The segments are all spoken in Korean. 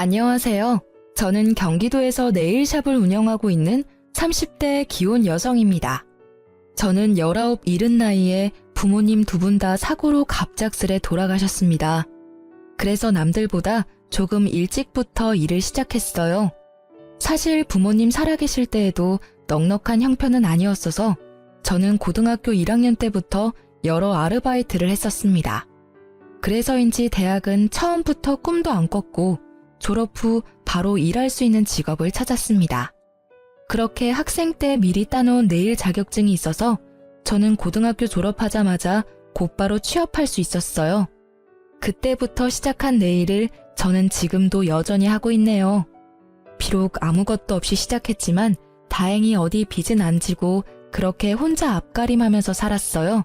안녕하세요. 저는 경기도에서 네일샵을 운영하고 있는 30대 기혼 여성입니다. 저는 19, 70 나이에 부모님 두 분 다 사고로 갑작스레 돌아가셨습니다. 그래서 남들보다 조금 일찍부터 일을 시작했어요. 사실 부모님 살아계실 때에도 넉넉한 형편은 아니었어서 저는 고등학교 1학년 때부터 여러 아르바이트를 했었습니다. 그래서인지 대학은 처음부터 꿈도 안 꿨고 졸업 후 바로 일할 수 있는 직업을 찾았습니다. 그렇게 학생 때 미리 따놓은 네일 자격증이 있어서 저는 고등학교 졸업하자마자 곧바로 취업할 수 있었어요. 그때부터 시작한 네일을 저는 지금도 여전히 하고 있네요. 비록 아무것도 없이 시작했지만 다행히 어디 빚은 안 지고 그렇게 혼자 앞가림하면서 살았어요.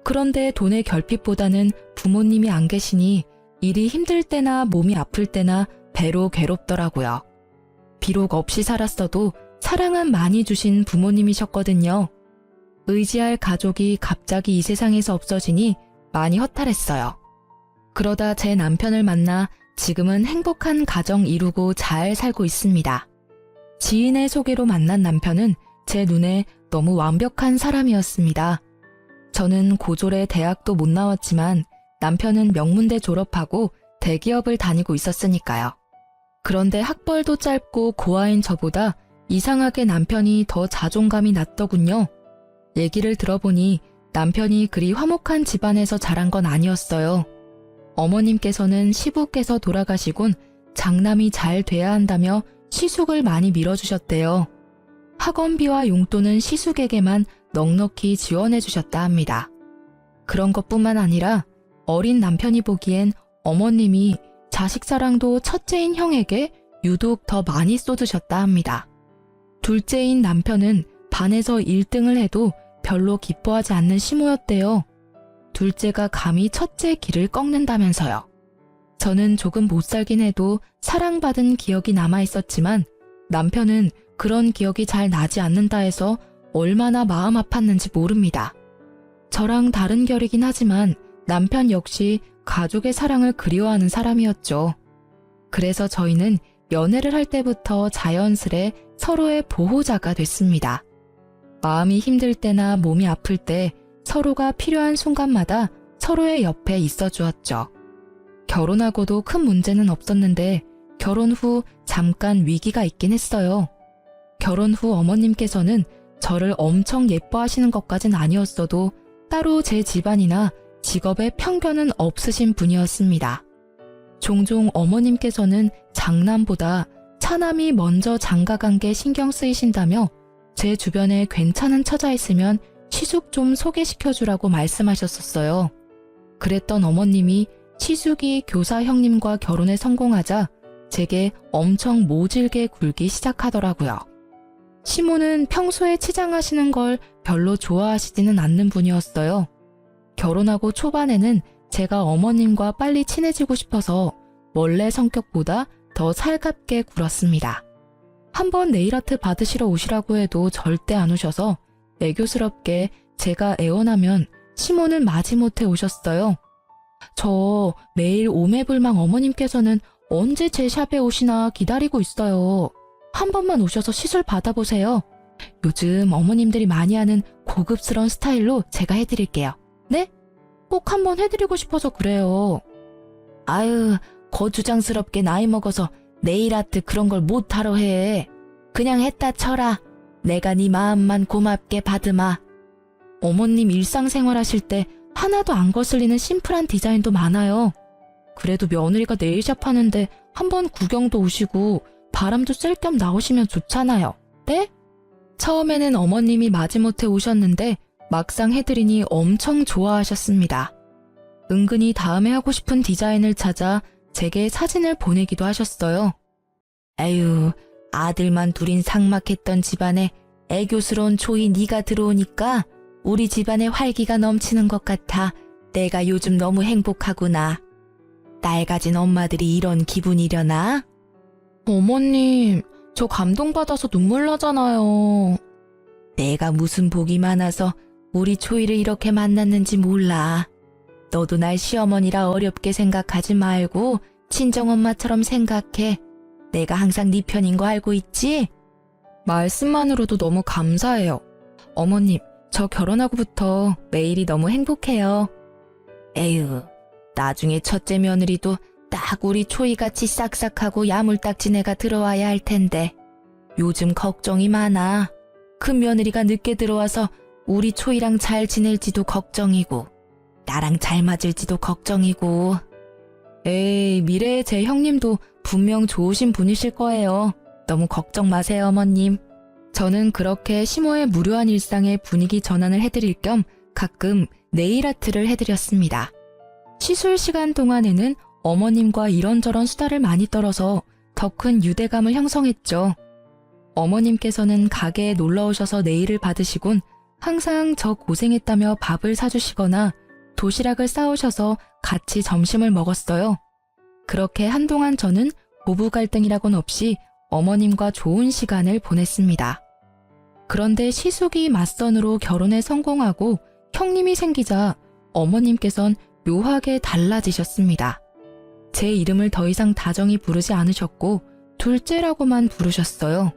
그런데 돈의 결핍보다는 부모님이 안 계시니 일이 힘들 때나 몸이 아플 때나 배로 괴롭더라고요. 비록 없이 살았어도 사랑은 많이 주신 부모님이셨거든요. 의지할 가족이 갑자기 이 세상에서 없어지니 많이 허탈했어요. 그러다 제 남편을 만나 지금은 행복한 가정 이루고 잘 살고 있습니다. 지인의 소개로 만난 남편은 제 눈에 너무 완벽한 사람이었습니다. 저는 고졸에 대학도 못 나왔지만 남편은 명문대 졸업하고 대기업을 다니고 있었으니까요. 그런데 학벌도 짧고 고아인 저보다 이상하게 남편이 더 자존감이 낮더군요. 얘기를 들어보니 남편이 그리 화목한 집안에서 자란 건 아니었어요. 어머님께서는 시부께서 돌아가시곤 장남이 잘 돼야 한다며 시숙을 많이 밀어주셨대요. 학원비와 용돈은 시숙에게만 넉넉히 지원해 주셨다 합니다. 그런 것뿐만 아니라 어린 남편이 보기엔 어머님이 자식 사랑도 첫째인 형에게 유독 더 많이 쏟으셨다 합니다. 둘째인 남편은 반에서 1등을 해도 별로 기뻐하지 않는 시모였대요. 둘째가 감히 첫째 길을 꺾는다면서요. 저는 조금 못 살긴 해도 사랑받은 기억이 남아있었지만 남편은 그런 기억이 잘 나지 않는다 해서 얼마나 마음 아팠는지 모릅니다. 저랑 다른 결이긴 하지만 남편 역시 가족의 사랑을 그리워하는 사람이었죠. 그래서 저희는 연애를 할 때부터 자연스레 서로의 보호자가 됐습니다. 마음이 힘들 때나 몸이 아플 때 서로가 필요한 순간마다 서로의 옆에 있어 주었죠. 결혼하고도 큰 문제는 없었는데 결혼 후 잠깐 위기가 있긴 했어요. 결혼 후 어머님께서는 저를 엄청 예뻐하시는 것까진 아니었어도 따로 제 집안이나 직업에 편견은 없으신 분이었습니다. 종종 어머님께서는 장남보다 차남이 먼저 장가간 게 신경 쓰이신다며 제 주변에 괜찮은 처자 있으면 시숙 좀 소개시켜주라고 말씀하셨었어요. 그랬던 어머님이 시숙이 교사 형님과 결혼에 성공하자 제게 엄청 모질게 굴기 시작하더라고요. 시모는 평소에 치장하시는 걸 별로 좋아하시지는 않는 분이었어요. 결혼하고 초반에는 제가 어머님과 빨리 친해지고 싶어서 원래 성격보다 더 살갑게 굴었습니다. 한번 네일아트 받으시러 오시라고 해도 절대 안 오셔서 애교스럽게 제가 애원하면 시모는 마지못해 오셨어요. 저 매일 오매불망 어머님께서는 언제 제 샵에 오시나 기다리고 있어요. 한 번만 오셔서 시술 받아보세요. 요즘 어머님들이 많이 하는 고급스러운 스타일로 제가 해드릴게요. 네? 꼭 한번 해드리고 싶어서 그래요. 아유, 거주장스럽게 나이 먹어서 네일아트 그런 걸 못하러 해. 그냥 했다 쳐라. 내가 네 마음만 고맙게 받으마. 어머님 일상생활 하실 때 하나도 안 거슬리는 심플한 디자인도 많아요. 그래도 며느리가 네일샵 하는데 한번 구경도 오시고 바람도 쐴 겸 나오시면 좋잖아요. 네? 처음에는 어머님이 마지못해 오셨는데 막상 해드리니 엄청 좋아하셨습니다. 은근히 다음에 하고 싶은 디자인을 찾아 제게 사진을 보내기도 하셨어요. 에휴, 아들만 둘인 삭막했던 집안에 애교스러운 초이 네가 들어오니까 우리 집안에 활기가 넘치는 것 같아 내가 요즘 너무 행복하구나. 딸 가진 엄마들이 이런 기분이려나? 어머님, 저 감동받아서 눈물 나잖아요. 내가 무슨 복이 많아서 우리 초이를 이렇게 만났는지 몰라. 너도 날 시어머니라 어렵게 생각하지 말고 친정엄마처럼 생각해. 내가 항상 네 편인 거 알고 있지? 말씀만으로도 너무 감사해요. 어머님, 저 결혼하고부터 매일이 너무 행복해요. 에휴, 나중에 첫째 며느리도 딱 우리 초이같이 싹싹하고 야물딱진 애가 들어와야 할 텐데 요즘 걱정이 많아. 큰 며느리가 늦게 들어와서 우리 초이랑 잘 지낼지도 걱정이고 나랑 잘 맞을지도 걱정이고. 에이, 미래의 제 형님도 분명 좋으신 분이실 거예요. 너무 걱정 마세요, 어머님. 저는 그렇게 시모의 무료한 일상의 분위기 전환을 해드릴 겸 가끔 네일 아트를 해드렸습니다. 시술 시간 동안에는 어머님과 이런저런 수다를 많이 떨어서 더 큰 유대감을 형성했죠. 어머님께서는 가게에 놀러 오셔서 네일을 받으시곤 항상 저 고생했다며 밥을 사주시거나 도시락을 싸오셔서 같이 점심을 먹었어요. 그렇게 한동안 저는 부부 갈등이라곤 없이 어머님과 좋은 시간을 보냈습니다. 그런데 시숙이 맞선으로 결혼에 성공하고 형님이 생기자 어머님께선 묘하게 달라지셨습니다. 제 이름을 더 이상 다정히 부르지 않으셨고 둘째라고만 부르셨어요.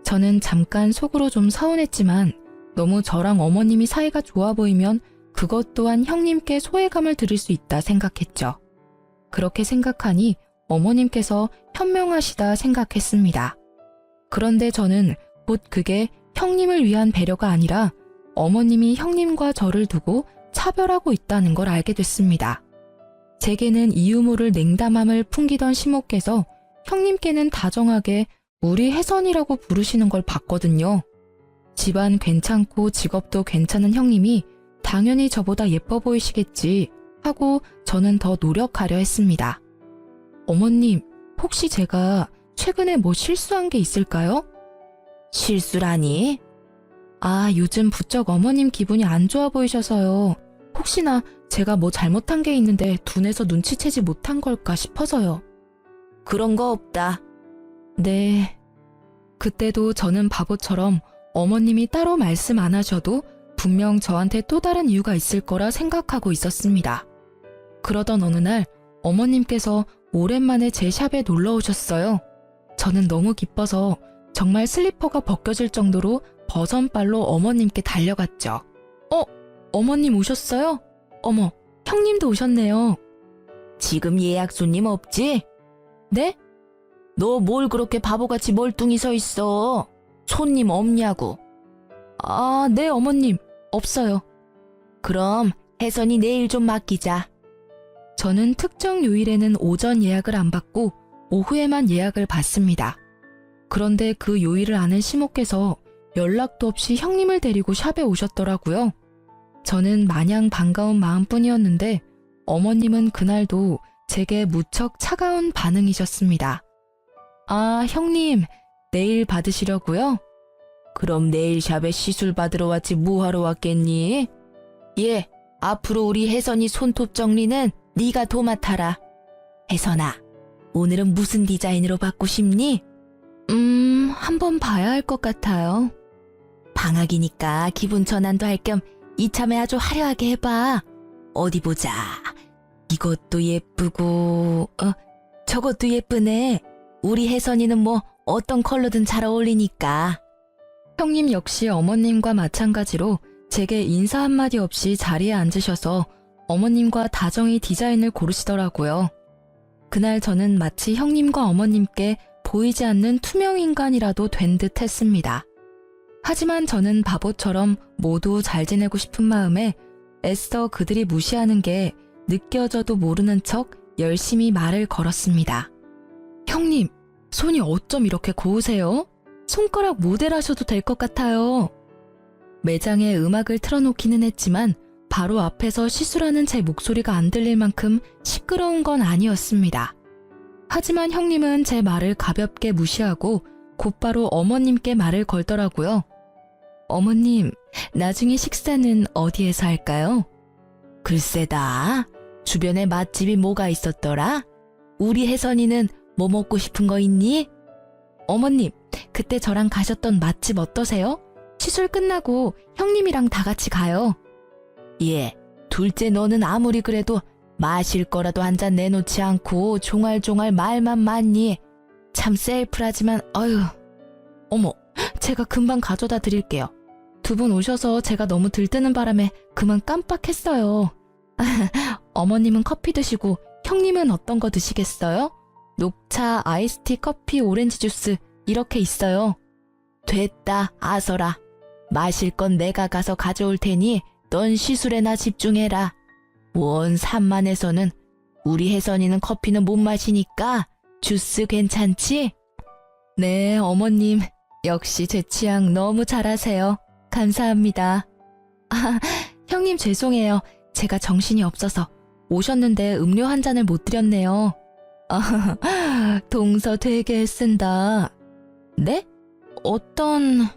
저는 잠깐 속으로 좀 서운했지만 너무 저랑 어머님이 사이가 좋아 보이면 그것 또한 형님께 소외감을 드릴 수 있다 생각했죠. 그렇게 생각하니 어머님께서 현명하시다 생각했습니다. 그런데 저는 곧 그게 형님을 위한 배려가 아니라 어머님이 형님과 저를 두고 차별하고 있다는 걸 알게 됐습니다. 제게는 이유 모를 냉담함을 풍기던 시모께서 형님께는 다정하게 우리 혜선이라고 부르시는 걸 봤거든요. 집안 괜찮고 직업도 괜찮은 형님이 당연히 저보다 예뻐 보이시겠지 하고 저는 더 노력하려 했습니다. 어머님, 혹시 제가 최근에 뭐 실수한 게 있을까요? 실수라니? 아, 요즘 부쩍 어머님 기분이 안 좋아 보이셔서요. 혹시나 제가 뭐 잘못한 게 있는데 둔해서 눈치채지 못한 걸까 싶어서요. 그런 거 없다. 네. 그때도 저는 바보처럼 어머님이 따로 말씀 안 하셔도 분명 저한테 또 다른 이유가 있을 거라 생각하고 있었습니다. 그러던 어느 날 어머님께서 오랜만에 제 샵에 놀러 오셨어요. 저는 너무 기뻐서 정말 슬리퍼가 벗겨질 정도로 버선발로 어머님께 달려갔죠. 어머님 오셨어요? 어머, 형님도 오셨네요. 지금 예약 손님 없지? 네? 너 뭘 그렇게 바보같이 멀뚱히 서 있어? 손님 없냐고. 아, 네 어머님, 없어요. 그럼 혜선이 내일 좀 맡기자. 저는 특정 요일에는 오전 예약을 안 받고 오후에만 예약을 받습니다. 그런데 그 요일을 아는 시모께서 연락도 없이 형님을 데리고 샵에 오셨더라고요. 저는 마냥 반가운 마음뿐이었는데 어머님은 그날도 제게 무척 차가운 반응이셨습니다. 아, 형님, 내일 받으시려고요? 그럼 내일 샵에 시술 받으러 왔지 뭐하러 왔겠니? 예, 앞으로 우리 혜선이 손톱 정리는 네가 도맡아라. 혜선아, 오늘은 무슨 디자인으로 받고 싶니? 한번 봐야 할 것 같아요. 방학이니까 기분 전환도 할 겸 이참에 아주 화려하게 해봐. 어디 보자. 이것도 예쁘고, 저것도 예쁘네. 우리 혜선이는 뭐 어떤 컬러든 잘 어울리니까. 형님 역시 어머님과 마찬가지로 제게 인사 한마디 없이 자리에 앉으셔서 어머님과 다정히 디자인을 고르시더라고요. 그날 저는 마치 형님과 어머님께 보이지 않는 투명 인간이라도 된 듯 했습니다. 하지만 저는 바보처럼 모두 잘 지내고 싶은 마음에 애써 그들이 무시하는 게 느껴져도 모르는 척 열심히 말을 걸었습니다. 형님, 손이 어쩜 이렇게 고우세요? 손가락 모델하셔도 될 것 같아요. 매장에 음악을 틀어놓기는 했지만 바로 앞에서 시술하는 제 목소리가 안 들릴 만큼 시끄러운 건 아니었습니다. 하지만 형님은 제 말을 가볍게 무시하고 곧바로 어머님께 말을 걸더라고요. 어머님, 나중에 식사는 어디에서 할까요? 글쎄다. 주변에 맛집이 뭐가 있었더라? 우리 혜선이는 뭐 먹고 싶은 거 있니? 어머님, 그때 저랑 가셨던 맛집 어떠세요? 시술 끝나고 형님이랑 다 같이 가요. 예, 둘째 너는 아무리 그래도 마실 거라도 한 잔 내놓지 않고 종알종알 말만 많니? 참 셀프라지만 어휴. 어머, 제가 금방 가져다 드릴게요. 두 분 오셔서 제가 너무 들뜨는 바람에 그만 깜빡했어요. 어머님은 커피 드시고 형님은 어떤 거 드시겠어요? 녹차, 아이스티, 커피, 오렌지 주스 이렇게 있어요. 됐다, 아서라. 마실 건 내가 가서 가져올 테니 넌 시술에나 집중해라. 원 산만해서는 우리 혜선이는 커피는 못 마시니까 주스 괜찮지? 네, 어머님. 역시 제 취향 너무 잘하세요. 감사합니다. 아, 형님 죄송해요. 제가 정신이 없어서 오셨는데 음료 한 잔을 못 드렸네요. 아, 동서 되게 애쓴다. 네? 어떤...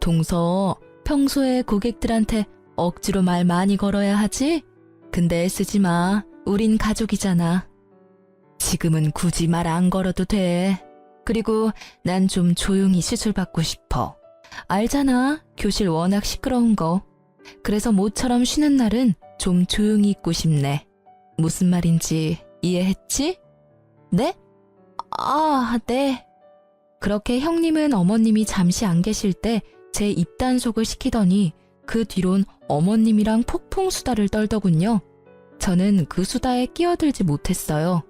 동서, 평소에 고객들한테 억지로 말 많이 걸어야 하지? 근데 애쓰지 마. 우린 가족이잖아. 지금은 굳이 말 안 걸어도 돼. 그리고 난 좀 조용히 시술 받고 싶어. 알잖아. 교실 워낙 시끄러운 거. 그래서 모처럼 쉬는 날은 좀 조용히 있고 싶네. 무슨 말인지 이해했지? 네? 아, 네. 그렇게 형님은 어머님이 잠시 안 계실 때 제 입단속을 시키더니 그 뒤론 어머님이랑 폭풍 수다를 떨더군요. 저는 그 수다에 끼어들지 못했어요.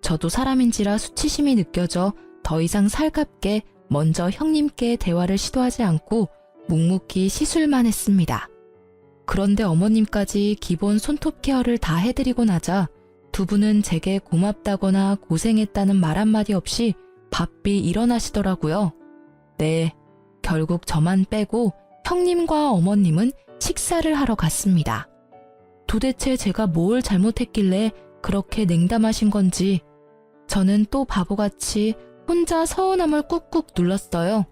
저도 사람인지라 수치심이 느껴져 더 이상 살갑게 먼저 형님께 대화를 시도하지 않고 묵묵히 시술만 했습니다. 그런데 어머님까지 기본 손톱 케어를 다 해드리고 나자 두 분은 제게 고맙다거나 고생했다는 말 한마디 없이 바삐 일어나시더라고요. 네, 결국 저만 빼고 형님과 어머님은 식사를 하러 갔습니다. 도대체 제가 뭘 잘못했길래 그렇게 냉담하신 건지 저는 또 바보같이 혼자 서운함을 꾹꾹 눌렀어요.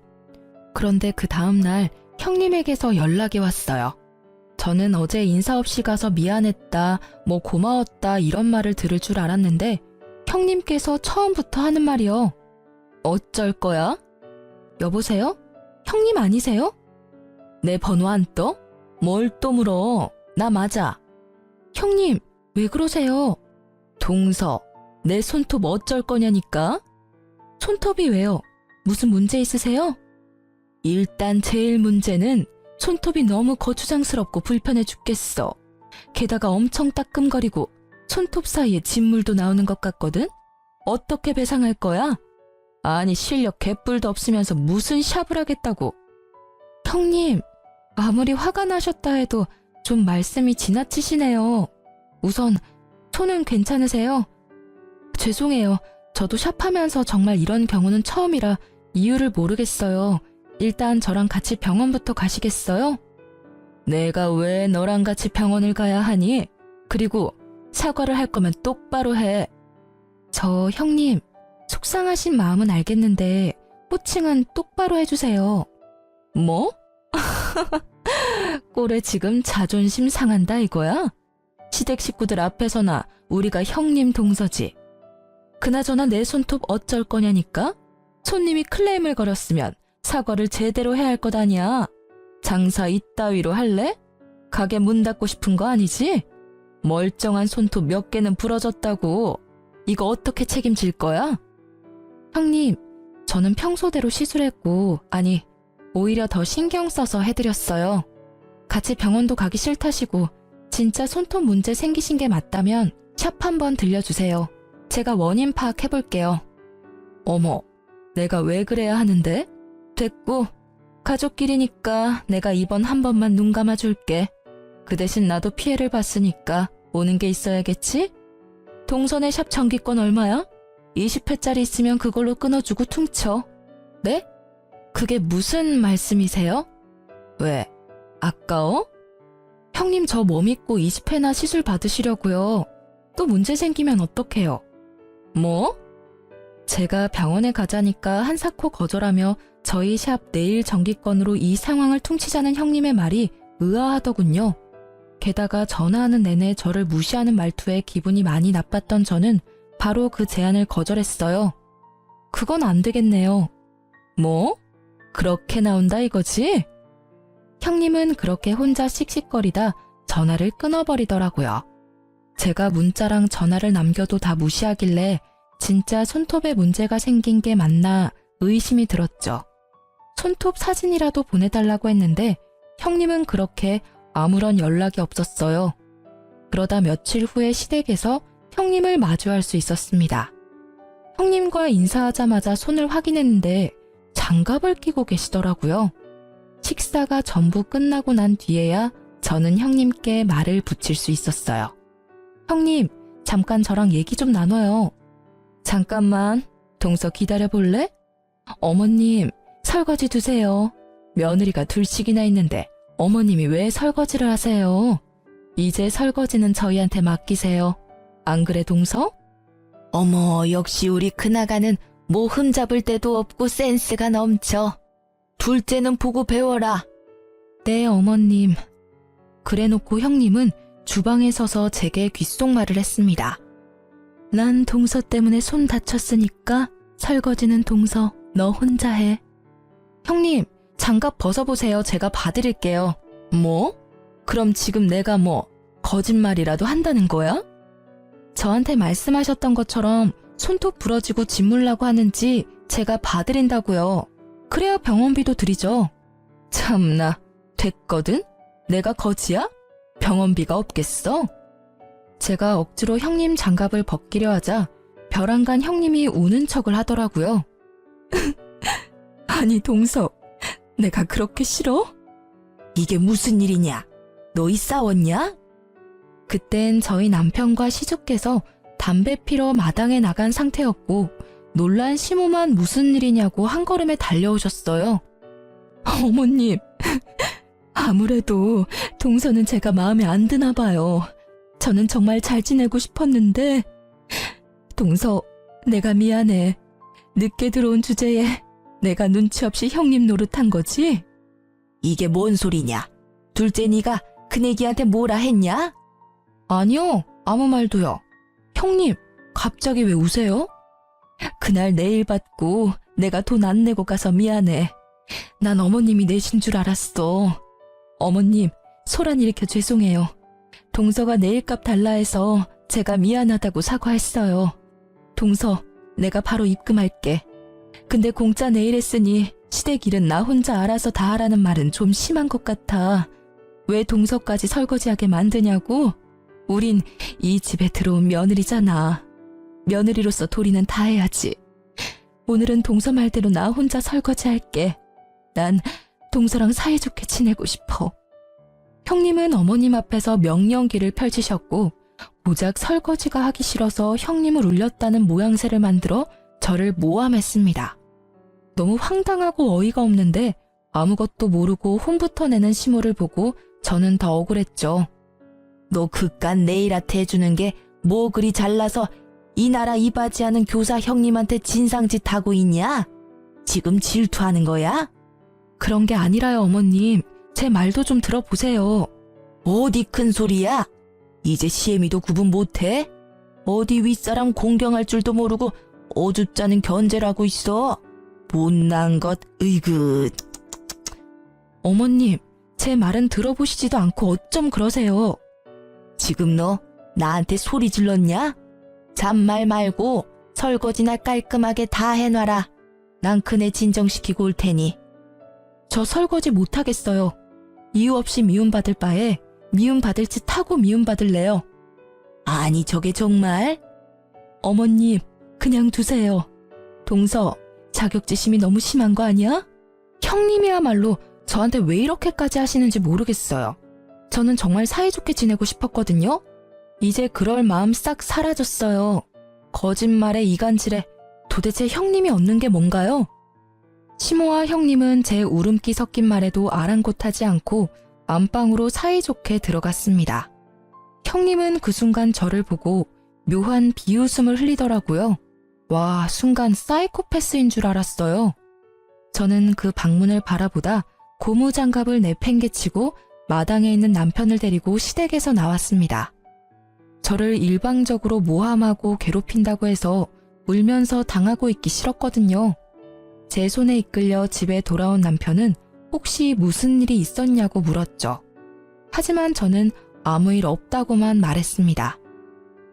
그런데 그 다음날 형님에게서 연락이 왔어요. 저는 어제 인사 없이 가서 미안했다, 뭐 고마웠다 이런 말을 들을 줄 알았는데 형님께서 처음부터 하는 말이요. 어쩔 거야? 여보세요? 형님 아니세요? 내 번호 안 떠? 뭘 또 물어? 나 맞아. 형님, 왜 그러세요? 동서, 내 손톱 어쩔 거냐니까? 손톱이 왜요? 무슨 문제 있으세요? 일단 제일 문제는 손톱이 너무 거추장스럽고 불편해 죽겠어. 게다가 엄청 따끔거리고 손톱 사이에 진물도 나오는 것 같거든? 어떻게 배상할 거야? 아니 실력 개뿔도 없으면서 무슨 샵을 하겠다고. 형님, 아무리 화가 나셨다 해도 좀 말씀이 지나치시네요. 우선 손은 괜찮으세요? 죄송해요. 저도 샵하면서 정말 이런 경우는 처음이라 이유를 모르겠어요. 일단 저랑 같이 병원부터 가시겠어요? 내가 왜 너랑 같이 병원을 가야 하니? 그리고 사과를 할 거면 똑바로 해. 저 형님, 속상하신 마음은 알겠는데 호칭은 똑바로 해주세요. 뭐? 꼴에 지금 자존심 상한다 이거야? 시댁 식구들 앞에서나 우리가 형님 동서지. 그나저나 내 손톱 어쩔 거냐니까? 손님이 클레임을 걸었으면 사과를 제대로 해야 할 것 아니야. 장사 이따위로 할래? 가게 문 닫고 싶은 거 아니지? 멀쩡한 손톱 몇 개는 부러졌다고. 이거 어떻게 책임질 거야? 형님, 저는 평소대로 시술했고, 아니, 오히려 더 신경 써서 해드렸어요. 같이 병원도 가기 싫다시고 진짜 손톱 문제 생기신 게 맞다면 샵 한번 들려주세요. 제가 원인 파악해볼게요. 어머, 내가 왜 그래야 하는데? 됐고, 가족끼리니까 내가 이번 한 번만 눈 감아줄게. 그 대신 나도 피해를 봤으니까 오는 게 있어야겠지? 동선의 샵 정기권 얼마야? 20회짜리 있으면 그걸로 끊어주고 퉁쳐. 네? 그게 무슨 말씀이세요? 왜? 아까워? 형님 저 뭐 믿고 20회나 시술 받으시려고요. 또 문제 생기면 어떡해요? 뭐? 제가 병원에 가자니까 한사코 거절하며 저희 샵 내일 정기권으로 이 상황을 퉁치자는 형님의 말이 의아하더군요. 게다가 전화하는 내내 저를 무시하는 말투에 기분이 많이 나빴던 저는 바로 그 제안을 거절했어요. 그건 안 되겠네요. 뭐? 그렇게 나온다 이거지? 형님은 그렇게 혼자 씩씩거리다 전화를 끊어버리더라고요. 제가 문자랑 전화를 남겨도 다 무시하길래 진짜 손톱에 문제가 생긴 게 맞나 의심이 들었죠. 손톱 사진이라도 보내달라고 했는데 형님은 그렇게 아무런 연락이 없었어요. 그러다 며칠 후에 시댁에서 형님을 마주할 수 있었습니다. 형님과 인사하자마자 손을 확인했는데 장갑을 끼고 계시더라고요. 식사가 전부 끝나고 난 뒤에야 저는 형님께 말을 붙일 수 있었어요. 형님, 잠깐 저랑 얘기 좀 나눠요. 잠깐만, 동서 기다려볼래? 어머님, 설거지 두세요. 며느리가 둘씩이나 있는데 어머님이 왜 설거지를 하세요? 이제 설거지는 저희한테 맡기세요. 안 그래, 동서? 어머, 역시 우리 큰아가는 뭐 흠잡을 데도 없고 센스가 넘쳐. 둘째는 보고 배워라. 네, 어머님. 그래놓고 형님은 주방에 서서 제게 귓속말을 했습니다. 난 동서 때문에 손 다쳤으니까 설거지는 동서 너 혼자 해. 형님, 장갑 벗어보세요. 제가 봐드릴게요. 뭐? 그럼 지금 내가 뭐 거짓말이라도 한다는 거야? 저한테 말씀하셨던 것처럼 손톱 부러지고 짓물라고 하는지 제가 봐드린다고요. 그래야 병원비도 드리죠. 참나, 됐거든? 내가 거지야? 병원비가 없겠어? 제가 억지로 형님 장갑을 벗기려 하자 벼랑간 형님이 우는 척을 하더라고요. 아니, 동석, 내가 그렇게 싫어? 이게 무슨 일이냐? 너희 싸웠냐? 그땐 저희 남편과 시주께서 담배 피러 마당에 나간 상태였고 놀란 시모만 무슨 일이냐고 한 걸음에 달려오셨어요. 어머님, 아무래도 동서는 제가 마음에 안 드나 봐요. 저는 정말 잘 지내고 싶었는데. 동서, 내가 미안해. 늦게 들어온 주제에 내가 눈치 없이 형님 노릇한 거지? 이게 뭔 소리냐? 둘째 네가 큰애기한테 뭐라 했냐? 아니요, 아무 말도요. 형님, 갑자기 왜 우세요? 그날 내일 받고 내가 돈 안 내고 가서 미안해. 난 어머님이 내신 줄 알았어. 어머님, 소란 일으켜 죄송해요. 동서가 내일값 달라 해서 제가 미안하다고 사과했어요. 동서, 내가 바로 입금할게. 근데 공짜 내일 했으니 시댁 일은 나 혼자 알아서 다 하라는 말은 좀 심한 것 같아. 왜 동서까지 설거지하게 만드냐고? 우린 이 집에 들어온 며느리잖아. 며느리로서 도리는 다 해야지. 오늘은 동서 말대로 나 혼자 설거지할게. 난 동서랑 사이좋게 지내고 싶어. 형님은 어머님 앞에서 명령기를 펼치셨고 고작 설거지가 하기 싫어서 형님을 울렸다는 모양새를 만들어 저를 모함했습니다. 너무 황당하고 어이가 없는데 아무것도 모르고 혼부터 내는 시모를 보고 저는 더 억울했죠. 너 그깟 네일아트 해주는 게 뭐 그리 잘나서 이 나라 이바지하는 교사 형님한테 진상짓 하고 있냐? 지금 질투하는 거야? 그런 게 아니라요, 어머님. 제 말도 좀 들어보세요. 어디 큰 소리야? 이제 시애미도 구분 못해? 어디 윗사람 공경할 줄도 모르고 어줍잖은 견제를 하고 있어. 못난 것, 으이그. 어머님, 제 말은 들어보시지도 않고 어쩜 그러세요? 지금 너 나한테 소리 질렀냐? 잔말 말고 설거지나 깔끔하게 다 해놔라. 난 큰애 진정시키고 올 테니. 저 설거지 못하겠어요. 이유 없이 미움받을 바에 미움받을 짓 하고 미움받을래요. 아니, 저게 정말? 어머님, 그냥 두세요. 동서, 자격지심이 너무 심한 거 아니야? 형님이야말로 저한테 왜 이렇게까지 하시는지 모르겠어요. 저는 정말 사이좋게 지내고 싶었거든요. 이제 그럴 마음 싹 사라졌어요. 거짓말에 이간질에 도대체 형님이 얻는 게 뭔가요? 시모와 형님은 제 울음기 섞인 말에도 아랑곳하지 않고 안방으로 사이좋게 들어갔습니다. 형님은 그 순간 저를 보고 묘한 비웃음을 흘리더라고요. 와, 순간 사이코패스인 줄 알았어요. 저는 그 방문을 바라보다 고무장갑을 내팽개치고 마당에 있는 남편을 데리고 시댁에서 나왔습니다. 저를 일방적으로 모함하고 괴롭힌다고 해서 울면서 당하고 있기 싫었거든요. 제 손에 이끌려 집에 돌아온 남편은 혹시 무슨 일이 있었냐고 물었죠. 하지만 저는 아무 일 없다고만 말했습니다.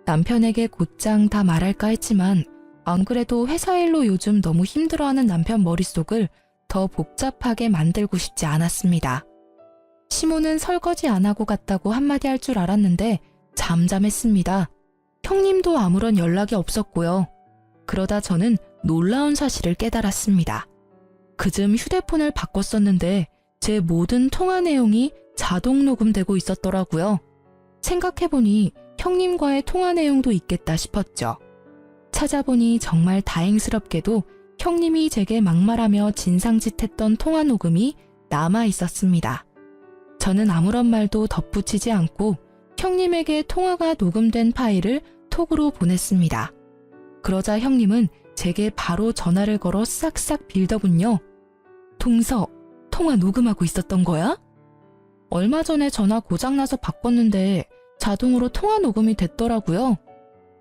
남편에게 곧장 다 말할까 했지만 안 그래도 회사 일로 요즘 너무 힘들어하는 남편 머릿속을 더 복잡하게 만들고 싶지 않았습니다. 시모는 설거지 안 하고 갔다고 한마디 할 줄 알았는데 잠잠했습니다. 형님도 아무런 연락이 없었고요. 그러다 저는 놀라운 사실을 깨달았습니다. 그즘 휴대폰을 바꿨었는데 제 모든 통화 내용이 자동 녹음되고 있었더라고요. 생각해보니 형님과의 통화 내용도 있겠다 싶었죠. 찾아보니 정말 다행스럽게도 형님이 제게 막말하며 진상짓했던 통화 녹음이 남아 있었습니다. 저는 아무런 말도 덧붙이지 않고 형님에게 통화가 녹음된 파일을 톡으로 보냈습니다. 그러자 형님은 제게 바로 전화를 걸어 싹싹 빌더군요. 동서, 통화 녹음하고 있었던 거야? 얼마 전에 전화 고장나서 바꿨는데 자동으로 통화 녹음이 됐더라고요.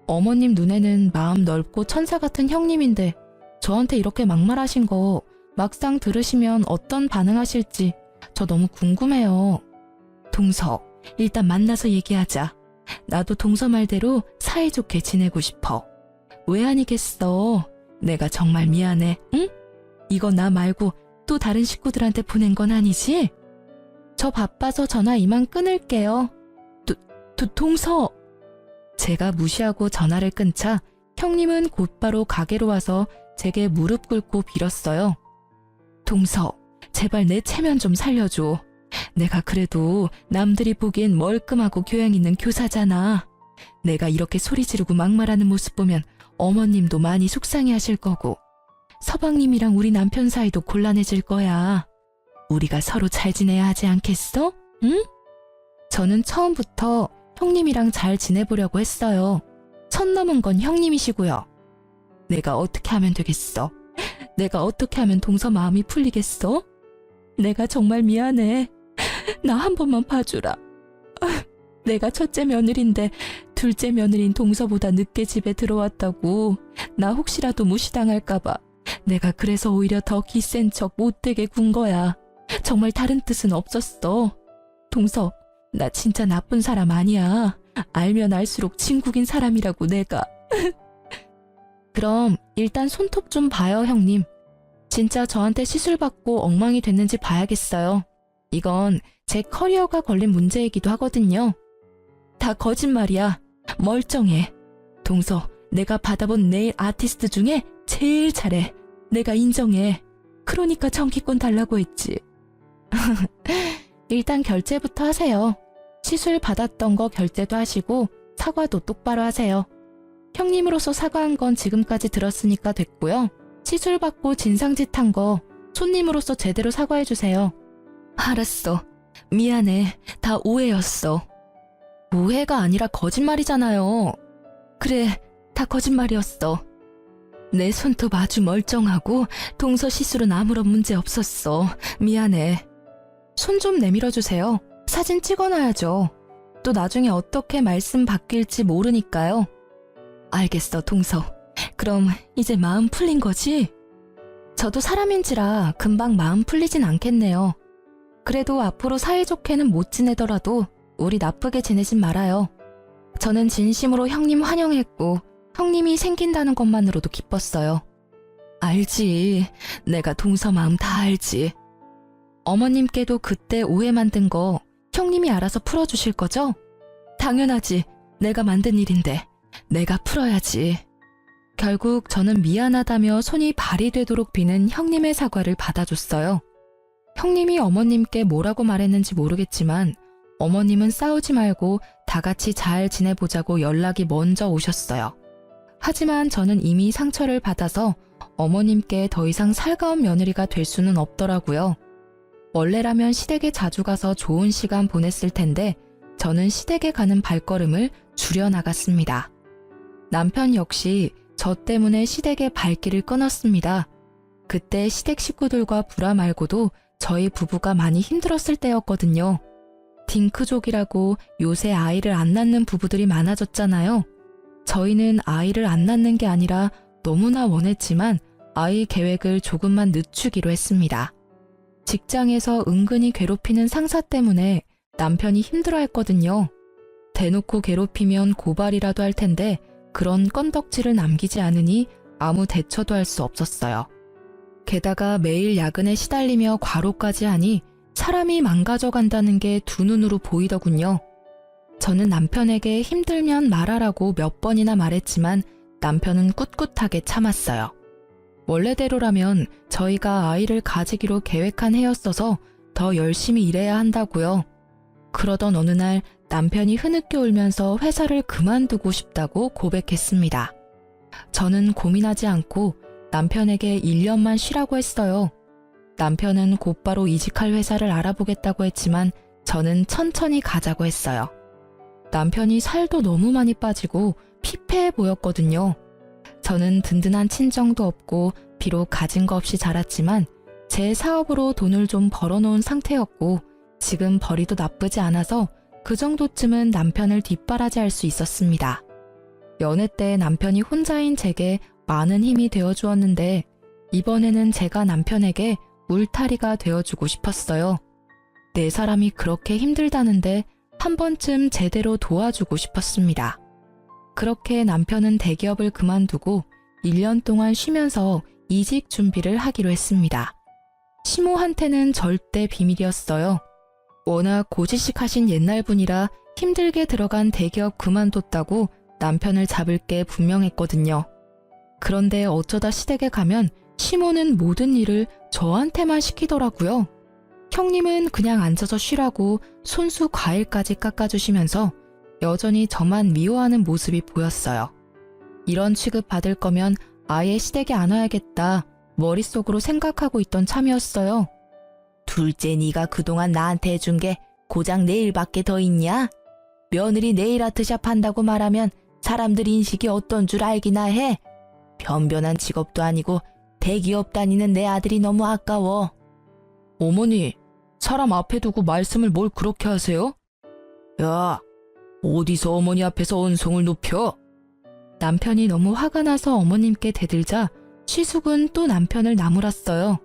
어머님 눈에는 마음 넓고 천사 같은 형님인데 저한테 이렇게 막말하신 거 막상 들으시면 어떤 반응하실지 저 너무 궁금해요. 동서, 일단 만나서 얘기하자. 나도 동서 말대로 사이좋게 지내고 싶어. 왜 아니겠어. 내가 정말 미안해, 응? 이거 나 말고 또 다른 식구들한테 보낸 건 아니지? 저 바빠서 전화 이만 끊을게요. 동서! 제가 무시하고 전화를 끊자 형님은 곧바로 가게로 와서 제게 무릎 꿇고 빌었어요. 동서, 제발 내 체면 좀 살려줘. 내가 그래도 남들이 보기엔 멀끔하고 교양 있는 교사잖아. 내가 이렇게 소리 지르고 막말하는 모습 보면 어머님도 많이 속상해하실 거고 서방님이랑 우리 남편 사이도 곤란해질 거야. 우리가 서로 잘 지내야 하지 않겠어? 응? 저는 처음부터 형님이랑 잘 지내보려고 했어요. 선 넘은 건 형님이시고요. 내가 어떻게 하면 되겠어? 내가 어떻게 하면 동서 마음이 풀리겠어? 내가 정말 미안해. 나 한 번만 봐주라. 내가 첫째 며느리인데 둘째 며느리인 동서보다 늦게 집에 들어왔다고 나 혹시라도 무시당할까봐 내가 그래서 오히려 더 기센 척 못되게 군 거야. 정말 다른 뜻은 없었어. 동서, 나 진짜 나쁜 사람 아니야. 알면 알수록 친구긴 사람이라고 내가. 그럼 일단 손톱 좀 봐요, 형님. 진짜 저한테 시술 받고 엉망이 됐는지 봐야겠어요. 이건 제 커리어가 걸린 문제이기도 하거든요. 다 거짓말이야. 멀쩡해. 동서, 내가 받아본 네일 아티스트 중에 제일 잘해. 내가 인정해. 그러니까 정기권 달라고 했지. 일단 결제부터 하세요. 시술 받았던 거 결제도 하시고 사과도 똑바로 하세요. 형님으로서 사과한 건 지금까지 들었으니까 됐고요. 시술 받고 진상짓한 거 손님으로서 제대로 사과해주세요. 알았어. 미안해. 다 오해였어. 오해가 아니라 거짓말이잖아요. 그래, 다 거짓말이었어. 내 손톱 아주 멀쩡하고 동서 시술은 아무런 문제 없었어. 미안해. 손 좀 내밀어주세요. 사진 찍어놔야죠. 또 나중에 어떻게 말씀 바뀔지 모르니까요. 알겠어, 동서. 그럼 이제 마음 풀린 거지? 저도 사람인지라 금방 마음 풀리진 않겠네요. 그래도 앞으로 사이좋게는 못 지내더라도 우리 나쁘게 지내진 말아요. 저는 진심으로 형님 환영했고 형님이 생긴다는 것만으로도 기뻤어요. 알지. 내가 동서 마음 다 알지. 어머님께도 그때 오해 만든 거 형님이 알아서 풀어주실 거죠? 당연하지. 내가 만든 일인데 내가 풀어야지. 결국 저는 미안하다며 손이 발이 되도록 비는 형님의 사과를 받아줬어요. 형님이 어머님께 뭐라고 말했는지 모르겠지만 어머님은 싸우지 말고 다 같이 잘 지내보자고 연락이 먼저 오셨어요. 하지만 저는 이미 상처를 받아서 어머님께 더 이상 살가운 며느리가 될 수는 없더라고요. 원래라면 시댁에 자주 가서 좋은 시간 보냈을 텐데 저는 시댁에 가는 발걸음을 줄여나갔습니다. 남편 역시 저 때문에 시댁의 발길을 끊었습니다. 그때 시댁 식구들과 불화 말고도 저희 부부가 많이 힘들었을 때였거든요. 딩크족이라고 요새 아이를 안 낳는 부부들이 많아졌잖아요. 저희는 아이를 안 낳는 게 아니라 너무나 원했지만 아이 계획을 조금만 늦추기로 했습니다. 직장에서 은근히 괴롭히는 상사 때문에 남편이 힘들어했거든요. 대놓고 괴롭히면 고발이라도 할 텐데 그런 건덕지를 남기지 않으니 아무 대처도 할 수 없었어요. 게다가 매일 야근에 시달리며 과로까지 하니 사람이 망가져간다는 게 두 눈으로 보이더군요. 저는 남편에게 힘들면 말하라고 몇 번이나 말했지만 남편은 꿋꿋하게 참았어요. 원래대로라면 저희가 아이를 가지기로 계획한 해였어서 더 열심히 일해야 한다고요. 그러던 어느 날 남편이 흐느껴 울면서 회사를 그만두고 싶다고 고백했습니다. 저는 고민하지 않고 남편에게 1년만 쉬라고 했어요. 남편은 곧바로 이직할 회사를 알아보겠다고 했지만 저는 천천히 가자고 했어요. 남편이 살도 너무 많이 빠지고 피폐해 보였거든요. 저는 든든한 친정도 없고 비록 가진 거 없이 자랐지만 제 사업으로 돈을 좀 벌어놓은 상태였고 지금 벌이도 나쁘지 않아서 그 정도쯤은 남편을 뒷바라지할 수 있었습니다. 연애 때 남편이 혼자인 제게 많은 힘이 되어주었는데 이번에는 제가 남편에게 울타리가 되어주고 싶었어요. 내 사람이 그렇게 힘들다는데 한 번쯤 제대로 도와주고 싶었습니다. 그렇게 남편은 대기업을 그만두고 1년 동안 쉬면서 이직 준비를 하기로 했습니다. 시모한테는 절대 비밀이었어요. 워낙 고지식하신 옛날 분이라 힘들게 들어간 대기업 그만뒀다고 남편을 잡을 게 분명했거든요. 그런데 어쩌다 시댁에 가면 시모는 모든 일을 저한테만 시키더라고요. 형님은 그냥 앉아서 쉬라고 손수 과일까지 깎아주시면서 여전히 저만 미워하는 모습이 보였어요. 이런 취급 받을 거면 아예 시댁에 안 와야겠다 머릿속으로 생각하고 있던 참이었어요. 둘째 네가 그동안 나한테 해준 게 고작 네일밖에 더 있냐? 며느리 네일 아트샵 한다고 말하면 사람들 인식이 어떤 줄 알기나 해. 변변한 직업도 아니고 대기업 다니는 내 아들이 너무 아까워. 어머니, 사람 앞에 두고 말씀을 뭘 그렇게 하세요? 야, 어디서 어머니 앞에서 언성을 높여? 남편이 너무 화가 나서 어머님께 대들자 시숙은 또 남편을 나무랐어요.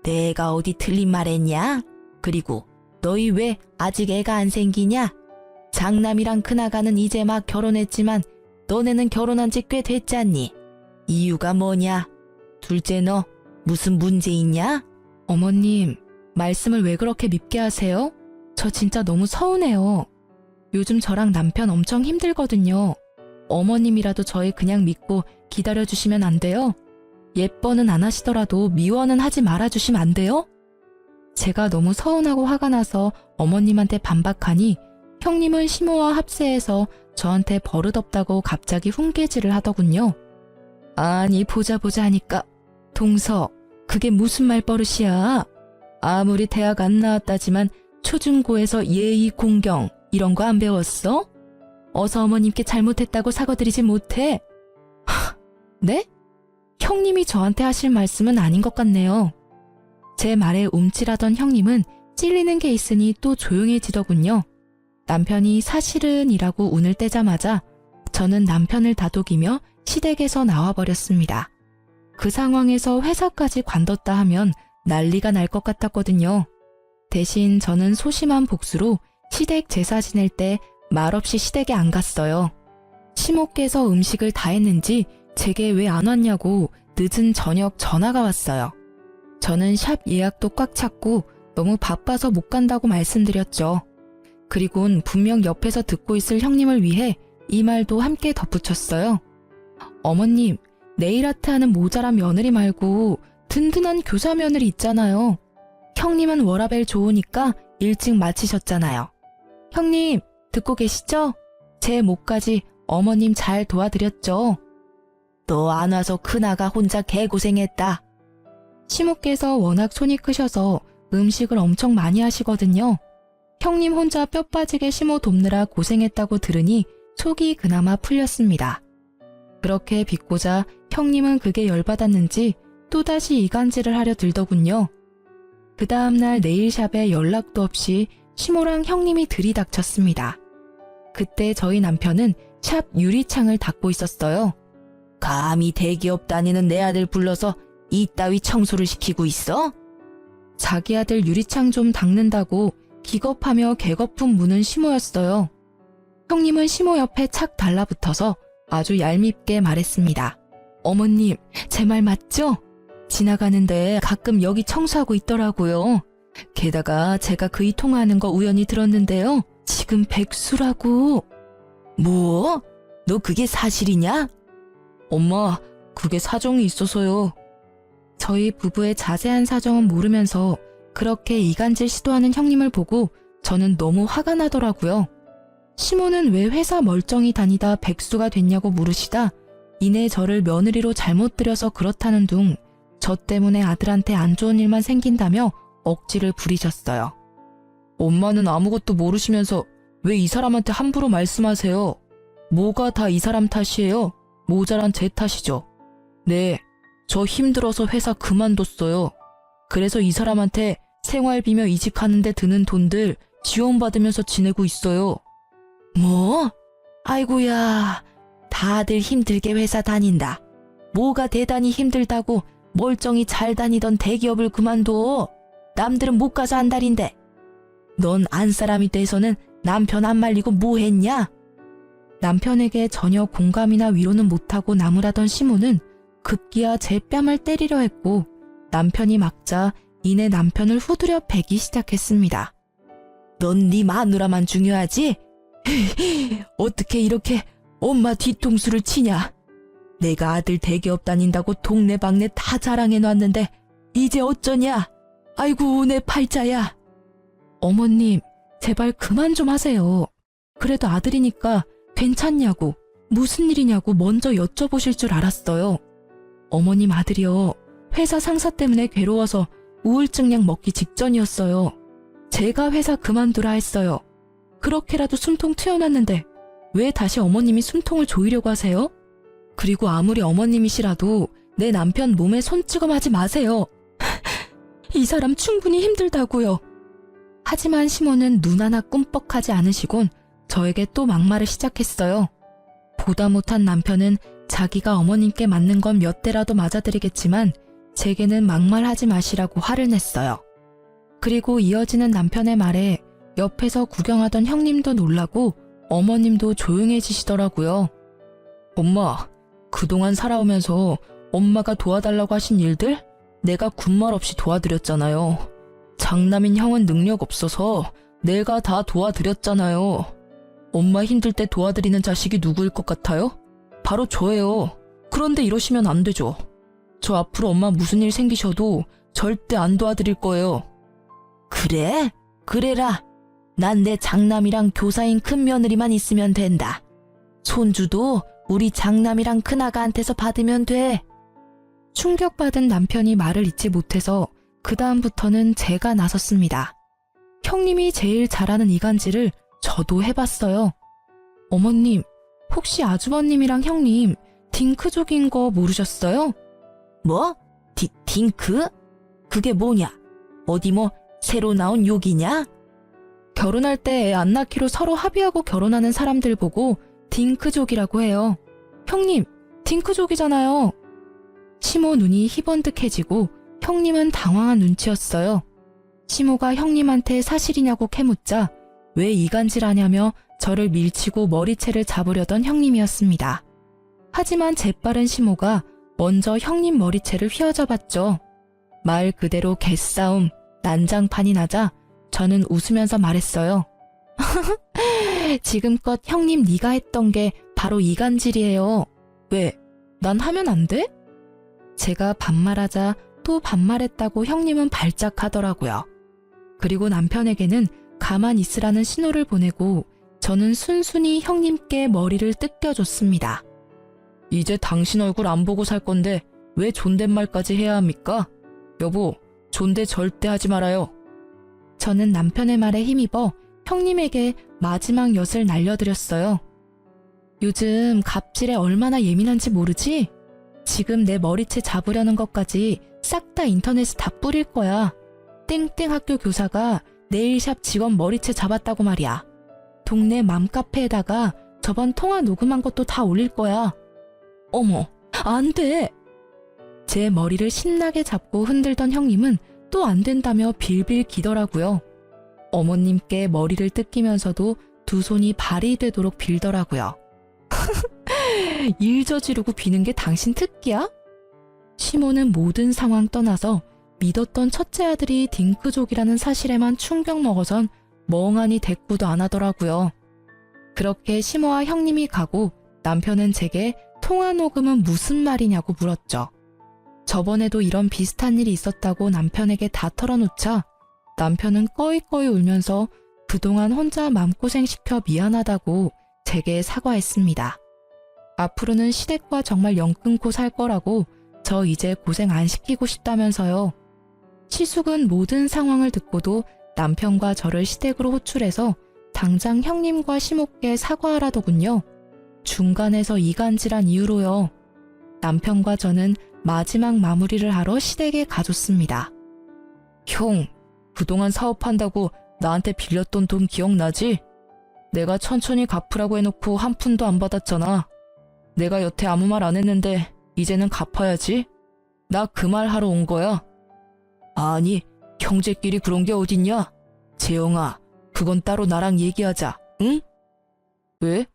내가 어디 틀린 말 했냐? 그리고 너희 왜 아직 애가 안 생기냐? 장남이랑 큰아가는 이제 막 결혼했지만 너네는 결혼한 지 꽤 됐잖니? 이유가 뭐냐? 둘째 너 무슨 문제 있냐? 어머님, 말씀을 왜 그렇게 밉게 하세요? 저 진짜 너무 서운해요. 요즘 저랑 남편 엄청 힘들거든요. 어머님이라도 저희 그냥 믿고 기다려주시면 안 돼요? 예뻐는 안 하시더라도 미워는 하지 말아주시면 안 돼요? 제가 너무 서운하고 화가 나서 어머님한테 반박하니 형님은 시모와 합세해서 저한테 버릇없다고 갑자기 훈계질을 하더군요. 아니 보자 하니까 동서 그게 무슨 말버릇이야. 아무리 대학 안 나왔다지만 초중고에서 예의 공경 이런 거 안 배웠어? 어서 어머님께 잘못했다고 사과드리지 못해. 네? 형님이 저한테 하실 말씀은 아닌 것 같네요. 제 말에 움찔하던 형님은 찔리는 게 있으니 또 조용해지더군요. 남편이 사실은 이라고 운을 떼자마자 저는 남편을 다독이며 시댁에서 나와버렸습니다. 그 상황에서 회사까지 관뒀다 하면 난리가 날 것 같았거든요. 대신 저는 소심한 복수로 시댁 제사 지낼 때 말없이 시댁에 안 갔어요. 시모께서 음식을 다 했는지 제게 왜 안 왔냐고 늦은 저녁 전화가 왔어요. 저는 샵 예약도 꽉 찼고 너무 바빠서 못 간다고 말씀드렸죠. 그리곤 분명 옆에서 듣고 있을 형님을 위해 이 말도 함께 덧붙였어요. 어머님, 네일아트 하는 모자란 며느리 말고 든든한 교사 며느리 있잖아요. 형님은 워라밸 좋으니까 일찍 마치셨잖아요. 형님, 듣고 계시죠? 제 몫까지 어머님 잘 도와드렸죠. 너 안 와서 큰아가 혼자 개고생했다. 시모께서 워낙 손이 크셔서 음식을 엄청 많이 하시거든요. 형님 혼자 뼈 빠지게 시모 돕느라 고생했다고 들으니 속이 그나마 풀렸습니다. 그렇게 빚고자 형님은 그게 열받았는지 또다시 이간질을 하려 들더군요. 그 다음날 네일샵에 연락도 없이 시모랑 형님이 들이닥쳤습니다. 그때 저희 남편은 샵 유리창을 닫고 있었어요. 감히 대기업 다니는 내 아들 불러서 이따위 청소를 시키고 있어? 자기 아들 유리창 좀 닦는다고 기겁하며 개거품 무는 시모였어요. 형님은 시모 옆에 착 달라붙어서 아주 얄밉게 말했습니다. 어머님, 제 말 맞죠? 지나가는데 가끔 여기 청소하고 있더라고요. 게다가 제가 그이 통화하는 거 우연히 들었는데요. 지금 백수라고. 뭐? 너 그게 사실이냐? 엄마, 그게 사정이 있어서요. 저희 부부의 자세한 사정은 모르면서 그렇게 이간질 시도하는 형님을 보고 저는 너무 화가 나더라고요. 시모는 왜 회사 멀쩡히 다니다 백수가 됐냐고 물으시다 이내 저를 며느리로 잘못 들여서 그렇다는 둥 저 때문에 아들한테 안 좋은 일만 생긴다며 억지를 부리셨어요. 엄마는 아무것도 모르시면서 왜 이 사람한테 함부로 말씀하세요? 뭐가 다 이 사람 탓이에요? 모자란 제 탓이죠. 네, 저 힘들어서 회사 그만뒀어요. 그래서 이 사람한테 생활비며 이직하는데 드는 돈들 지원받으면서 지내고 있어요. 뭐? 아이고야, 다들 힘들게 회사 다닌다. 뭐가 대단히 힘들다고 멀쩡히 잘 다니던 대기업을 그만둬. 남들은 못 가서 안달인데. 넌 안 사람이 돼서는 남편 안 말리고 뭐 했냐? 남편에게 전혀 공감이나 위로는 못하고 나무라던 시모는 급기야 제 뺨을 때리려 했고 남편이 막자 이내 남편을 후드려 베기 시작했습니다. 넌 네 마누라만 중요하지? 어떻게 이렇게 엄마 뒤통수를 치냐? 내가 아들 대기업 다닌다고 동네방네 다 자랑해놨는데 이제 어쩌냐? 아이고 내 팔자야. 어머님 제발 그만 좀 하세요. 그래도 아들이니까 괜찮냐고 무슨 일이냐고 먼저 여쭤보실 줄 알았어요. 어머님 아들이요. 회사 상사 때문에 괴로워서 우울증 약 먹기 직전이었어요. 제가 회사 그만두라 했어요. 그렇게라도 숨통 트여놨는데 왜 다시 어머님이 숨통을 조이려고 하세요? 그리고 아무리 어머님이시라도 내 남편 몸에 손찌검하지 마세요. 이 사람 충분히 힘들다고요. 하지만 시모는 눈 하나 꿈뻑하지 않으시곤 저에게 또 막말을 시작했어요. 보다 못한 남편은 자기가 어머님께 맞는 건 몇 대라도 맞아드리겠지만 제게는 막말하지 마시라고 화를 냈어요. 그리고 이어지는 남편의 말에 옆에서 구경하던 형님도 놀라고 어머님도 조용해지시더라고요. 엄마, 그동안 살아오면서 엄마가 도와달라고 하신 일들 내가 군말 없이 도와드렸잖아요. 장남인 형은 능력 없어서 내가 다 도와드렸잖아요. 엄마 힘들 때 도와드리는 자식이 누구일 것 같아요? 바로 저예요. 그런데 이러시면 안 되죠. 저 앞으로 엄마 무슨 일 생기셔도 절대 안 도와드릴 거예요. 그래? 그래라. 난 내 장남이랑 교사인 큰며느리만 있으면 된다. 손주도 우리 장남이랑 큰아가한테서 받으면 돼. 충격받은 남편이 말을 잇지 못해서 그 다음부터는 제가 나섰습니다. 형님이 제일 잘하는 이간질을 저도 해봤어요. 어머님, 혹시 아주버님이랑 형님 딩크족인 거 모르셨어요? 뭐? 딩크? 그게 뭐냐? 어디 뭐 새로 나온 욕이냐? 결혼할 때 애 안 낳기로 서로 합의하고 결혼하는 사람들 보고 딩크족이라고 해요. 형님, 딩크족이잖아요. 시모 눈이 희번뜩해지고 형님은 당황한 눈치였어요. 시모가 형님한테 사실이냐고 캐묻자 왜 이간질하냐며 저를 밀치고 머리채를 잡으려던 형님이었습니다. 하지만 재빠른 시모가 먼저 형님 머리채를 휘어잡았죠. 말 그대로 개싸움, 난장판이 나자 저는 웃으면서 말했어요. 지금껏 형님 네가 했던 게 바로 이간질이에요. 왜? 난 하면 안 돼? 제가 반말하자 또 반말했다고 형님은 발작하더라고요. 그리고 남편에게는 가만 있으라는 신호를 보내고 저는 순순히 형님께 머리를 뜯겨줬습니다. 이제 당신 얼굴 안 보고 살 건데 왜 존댓말까지 해야 합니까? 여보, 존대 절대 하지 말아요. 저는 남편의 말에 힘입어 형님에게 마지막 엿을 날려드렸어요. 요즘 갑질에 얼마나 예민한지 모르지? 지금 내 머리채 잡으려는 것까지 싹 다 인터넷에 다 뿌릴 거야. 땡땡 학교 교사가 네일샵 직원 머리채 잡았다고 말이야. 동네 맘카페에다가 저번 통화 녹음한 것도 다 올릴 거야. 어머, 안 돼! 제 머리를 신나게 잡고 흔들던 형님은 또 안 된다며 빌빌 기더라고요. 어머님께 머리를 뜯기면서도 두 손이 발이 되도록 빌더라고요. 일 저지르고 비는 게 당신 특기야? 시모는 모든 상황 떠나서 믿었던 첫째 아들이 딩크족이라는 사실에만 충격 먹어선 멍하니 대꾸도 안 하더라고요. 그렇게 시모와 형님이 가고 남편은 제게 통화 녹음은 무슨 말이냐고 물었죠. 저번에도 이런 비슷한 일이 있었다고 남편에게 다 털어놓자 남편은 꺼이꺼이 울면서 그동안 혼자 맘고생 시켜 미안하다고 제게 사과했습니다. 앞으로는 시댁과 정말 영 끊고 살 거라고 저 이제 고생 안 시키고 싶다면서요. 시숙은 모든 상황을 듣고도 남편과 저를 시댁으로 호출해서 당장 형님과 시모께 사과하라더군요. 중간에서 이간질한 이유로요. 남편과 저는 마지막 마무리를 하러 시댁에 가줬습니다. 형, 그동안 사업한다고 나한테 빌렸던 돈 기억나지? 내가 천천히 갚으라고 해놓고 한 푼도 안 받았잖아. 내가 여태 아무 말 안 했는데 이제는 갚아야지. 나 그 말 하러 온 거야. 아니, 형제끼리 그런 게 어딨냐? 재영아, 그건 따로 나랑 얘기하자, 응? 왜?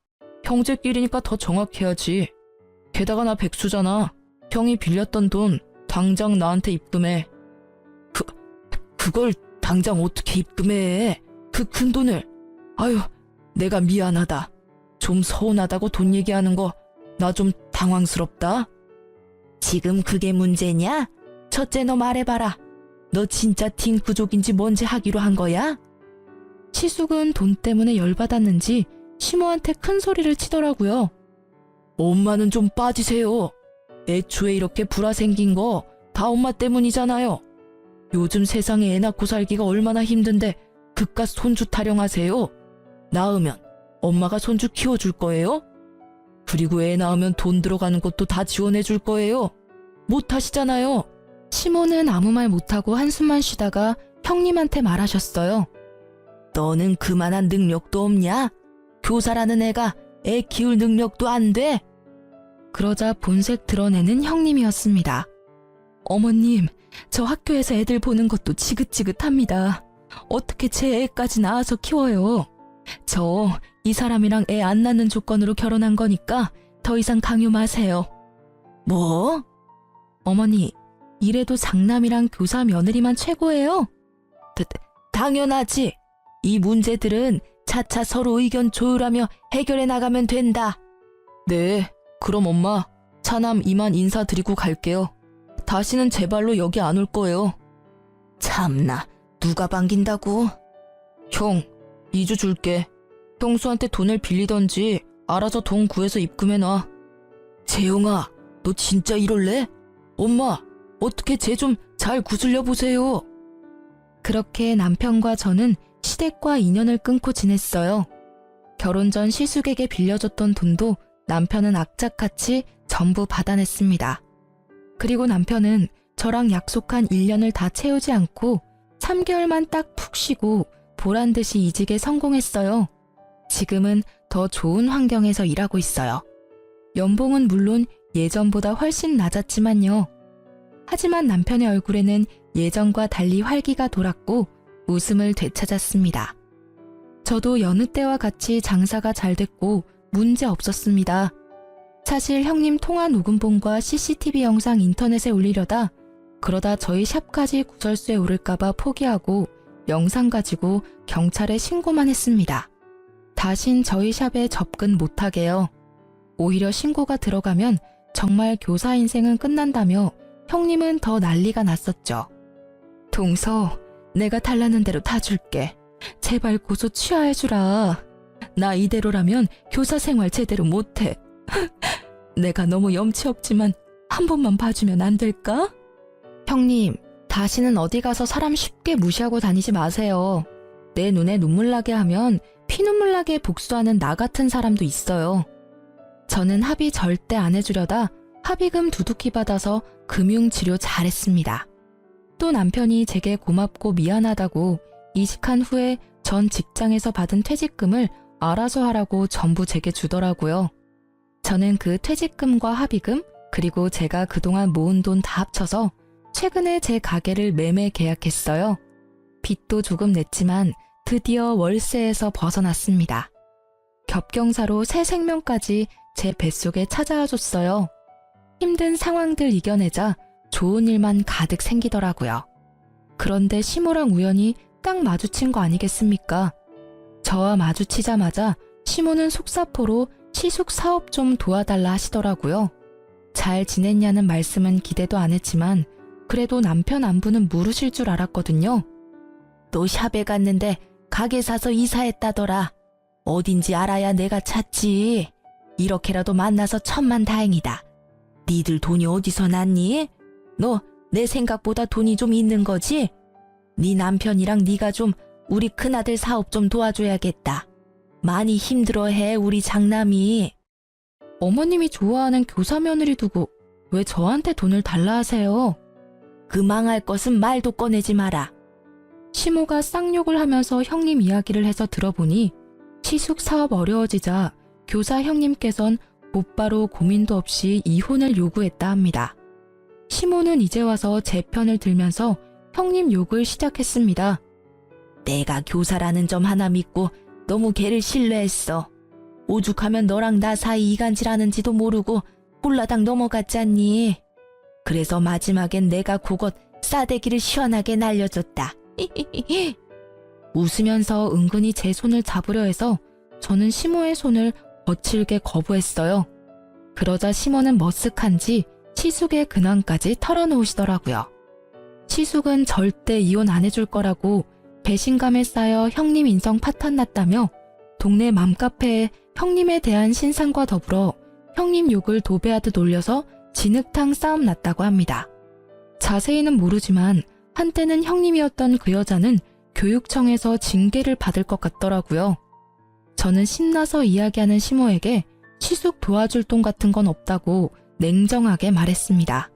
형제끼리니까 더 정확해야지. 게다가 나 백수잖아. 형이 빌렸던 돈 당장 나한테 입금해. 그걸 당장 어떻게 입금해? 그 큰 돈을. 아유, 내가 미안하다. 좀 서운하다고 돈 얘기하는 거 나 좀 당황스럽다. 지금 그게 문제냐? 첫째 너 말해봐라. 너 진짜 딩크족인지 뭔지 하기로 한 거야? 시숙은 돈 때문에 열받았는지 시모한테 큰 소리를 치더라고요. 엄마는 좀 빠지세요. 애초에 이렇게 불화 생긴 거 다 엄마 때문이잖아요. 요즘 세상에 애 낳고 살기가 얼마나 힘든데 그깟 손주 타령하세요. 낳으면 엄마가 손주 키워줄 거예요? 그리고 애 낳으면 돈 들어가는 것도 다 지원해 줄 거예요. 못 하시잖아요. 시모는 아무 말 못하고 한숨만 쉬다가 형님한테 말하셨어요. 너는 그만한 능력도 없냐? 교사라는 애가 애 키울 능력도 안 돼? 그러자 본색 드러내는 형님이었습니다. 어머님, 저 학교에서 애들 보는 것도 지긋지긋합니다. 어떻게 제 애까지 낳아서 키워요? 저 이 사람이랑 애 안 낳는 조건으로 결혼한 거니까 더 이상 강요 마세요. 뭐? 어머니, 이래도 장남이랑 교사 며느리만 최고예요? 당연하지. 이 문제들은 차차 서로 의견 조율하며 해결해 나가면 된다. 네, 그럼 엄마, 차남 이만 인사드리고 갈게요. 다시는 제 발로 여기 안 올 거예요. 참나, 누가 반긴다고? 형, 2주 줄게. 형수한테 돈을 빌리던지 알아서 돈 구해서 입금해놔. 재용아, 너 진짜 이럴래? 엄마, 어떻게 쟤 좀 잘 구슬려 보세요. 그렇게 남편과 저는 시댁과 인연을 끊고 지냈어요. 결혼 전 시숙에게 빌려줬던 돈도 남편은 악착같이 전부 받아냈습니다. 그리고 남편은 저랑 약속한 1년을 다 채우지 않고 3개월만 딱 푹 쉬고 보란듯이 이직에 성공했어요. 지금은 더 좋은 환경에서 일하고 있어요. 연봉은 물론 예전보다 훨씬 낮았지만요. 하지만 남편의 얼굴에는 예전과 달리 활기가 돌았고 웃음을 되찾았습니다. 저도 여느 때와 같이 장사가 잘 됐고 문제 없었습니다. 사실 형님 통화 녹음본과 CCTV 영상 인터넷에 올리려다 그러다 저희 샵까지 구설수에 오를까봐 포기하고 영상 가지고 경찰에 신고만 했습니다. 다신 저희 샵에 접근 못하게요. 오히려 신고가 들어가면 정말 교사 인생은 끝난다며 형님은 더 난리가 났었죠. 동서, 내가 달라는 대로 다 줄게. 제발 고소 취하해주라. 나 이대로라면 교사 생활 제대로 못해. 내가 너무 염치 없지만 한 번만 봐주면 안 될까? 형님, 다시는 어디 가서 사람 쉽게 무시하고 다니지 마세요. 내 눈에 눈물 나게 하면 피눈물 나게 복수하는 나 같은 사람도 있어요. 저는 합의 절대 안 해주려다 합의금 두둑히 받아서 금융치료 잘했습니다. 또 남편이 제게 고맙고 미안하다고 이직한 후에 전 직장에서 받은 퇴직금을 알아서 하라고 전부 제게 주더라고요. 저는 그 퇴직금과 합의금 그리고 제가 그동안 모은 돈 다 합쳐서 최근에 제 가게를 매매 계약했어요. 빚도 조금 냈지만 드디어 월세에서 벗어났습니다. 겹경사로 새 생명까지 제 뱃속에 찾아와 줬어요. 힘든 상황들 이겨내자 좋은 일만 가득 생기더라고요. 그런데 시모랑 우연히 딱 마주친 거 아니겠습니까? 저와 마주치자마자 시모는 속사포로 시숙 사업 좀 도와달라 하시더라고요. 잘 지냈냐는 말씀은 기대도 안 했지만 그래도 남편 안부는 물으실 줄 알았거든요. 또 샵에 갔는데 가게 사서 이사했다더라. 어딘지 알아야 내가 찾지. 이렇게라도 만나서 천만다행이다. 니들 돈이 어디서 났니? 너 내 생각보다 돈이 좀 있는 거지? 네 남편이랑 네가 좀 우리 큰아들 사업 좀 도와줘야겠다. 많이 힘들어해 우리 장남이. 어머님이 좋아하는 교사 며느리 두고 왜 저한테 돈을 달라 하세요? 그 망할 것은 말도 꺼내지 마라. 시모가 쌍욕을 하면서 형님 이야기를 해서 들어보니 시숙 사업 어려워지자 교사 형님께선 곧바로 고민도 없이 이혼을 요구했다 합니다. 시모는 이제 와서 제 편을 들면서 형님 욕을 시작했습니다. 내가 교사라는 점 하나 믿고 너무 걔를 신뢰했어. 오죽하면 너랑 나 사이 이간질하는지도 모르고 홀라당 넘어갔잖니. 그래서 마지막엔 내가 그것 싸대기를 시원하게 날려줬다. 웃으면서 은근히 제 손을 잡으려 해서 저는 시모의 손을 거칠게 거부했어요. 그러자 시모는 머쓱한지 시숙의 근황까지 털어놓으시더라고요. 시숙은 절대 이혼 안 해줄 거라고 배신감에 쌓여 형님 인성 파탄났다며 동네 맘카페에 형님에 대한 신상과 더불어 형님 욕을 도배하듯 올려서 진흙탕 싸움 났다고 합니다. 자세히는 모르지만 한때는 형님이었던 그 여자는 교육청에서 징계를 받을 것 같더라고요. 저는 신나서 이야기하는 시모에게 시숙 도와줄 돈 같은 건 없다고 냉정하게 말했습니다.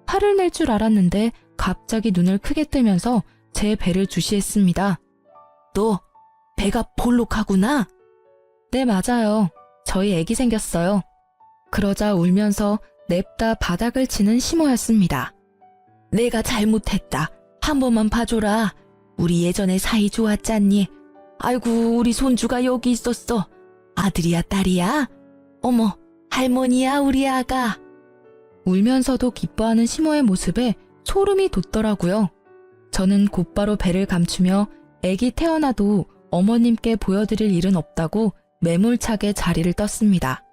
화를 낼 줄 알았는데 갑자기 눈을 크게 뜨면서 제 배를 주시했습니다. 너 배가 볼록하구나? 네, 맞아요. 저희 애기 생겼어요. 그러자 울면서 냅다 바닥을 치는 시모였습니다. 내가 잘못했다. 한 번만 봐줘라. 우리 예전에 사이 좋았잖니. 아이고, 우리 손주가 여기 있었어. 아들이야, 딸이야? 어머, 할머니야, 우리 아가. 울면서도 기뻐하는 시모의 모습에 소름이 돋더라고요. 저는 곧바로 배를 감추며 애기 태어나도 어머님께 보여드릴 일은 없다고 매몰차게 자리를 떴습니다.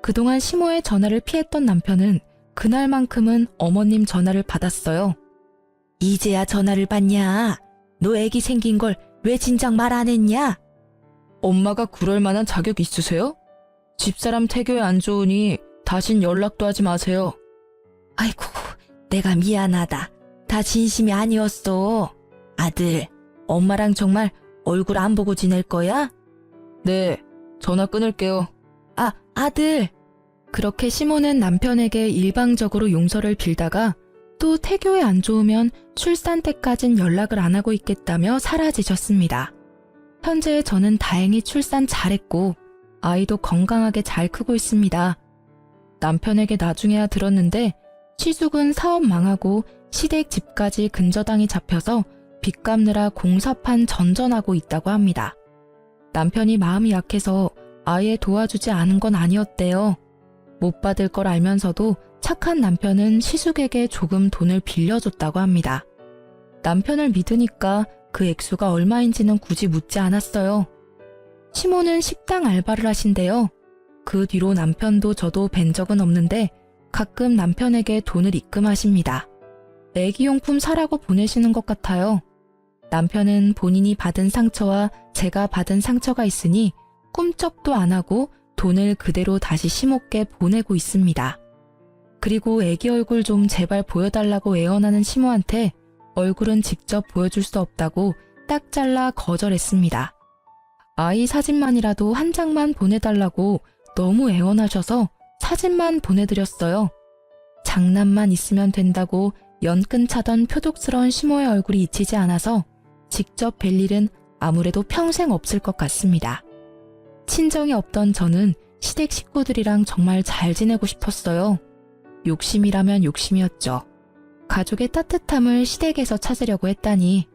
그동안 시모의 전화를 피했던 남편은 그날만큼은 어머님 전화를 받았어요. 이제야 전화를 받냐? 너 애기 생긴 걸 왜 진작 말 안 했냐? 엄마가 그럴 만한 자격 있으세요? 집사람 태교에 안 좋으니 다신 연락도 하지 마세요. 아이고, 내가 미안하다. 다 진심이 아니었어. 아들, 엄마랑 정말 얼굴 안 보고 지낼 거야? 네, 전화 끊을게요. 아들. 그렇게 시모는 남편에게 일방적으로 용서를 빌다가 또 태교에 안 좋으면 출산 때까진 연락을 안 하고 있겠다며 사라지셨습니다. 현재 저는 다행히 출산 잘했고 아이도 건강하게 잘 크고 있습니다. 남편에게 나중에야 들었는데 시숙은 사업 망하고 시댁 집까지 근저당이 잡혀서 빚 갚느라 공사판 전전하고 있다고 합니다. 남편이 마음이 약해서 아예 도와주지 않은 건 아니었대요. 못 받을 걸 알면서도 착한 남편은 시숙에게 조금 돈을 빌려줬다고 합니다. 남편을 믿으니까 그 액수가 얼마인지는 굳이 묻지 않았어요. 시모는 식당 알바를 하신대요. 그 뒤로 남편도 저도 뵌 적은 없는데 가끔 남편에게 돈을 입금하십니다. 애기용품 사라고 보내시는 것 같아요. 남편은 본인이 받은 상처와 제가 받은 상처가 있으니 꿈쩍도 안 하고 돈을 그대로 다시 시모께 보내고 있습니다. 그리고 애기 얼굴 좀 제발 보여달라고 애원하는 시모한테 얼굴은 직접 보여줄 수 없다고 딱 잘라 거절했습니다. 아이 사진만이라도 한 장만 보내달라고 너무 애원하셔서 사진만 보내드렸어요. 장난만 있으면 된다고 연끈 차던 표독스러운 시모의 얼굴이 잊히지 않아서 직접 뵐 일은 아무래도 평생 없을 것 같습니다. 친정이 없던 저는 시댁 식구들이랑 정말 잘 지내고 싶었어요. 욕심이라면 욕심이었죠. 가족의 따뜻함을 시댁에서 찾으려고 했다니.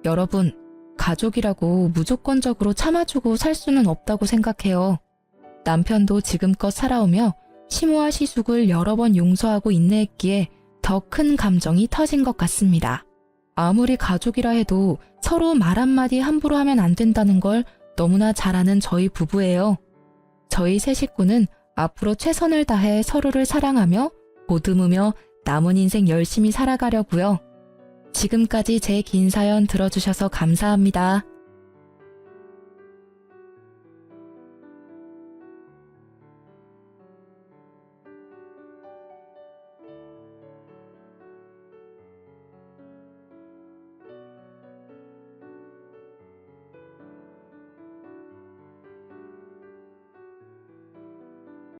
여러분, 가족이라고 무조건적으로 참아주고 살 수는 없다고 생각해요. 남편도 지금껏 살아오며 시무와 시숙을 여러 번 용서하고 인내했기에 더 큰 감정이 터진 것 같습니다. 아무리 가족이라 해도 서로 말 한마디 함부로 하면 안 된다는 걸 너무나 잘 아는 저희 부부예요. 저희 세 식구는 앞으로 최선을 다해 서로를 사랑하며 보듬으며 남은 인생 열심히 살아가려고요. 지금까지 제 긴 사연 들어주셔서 감사합니다.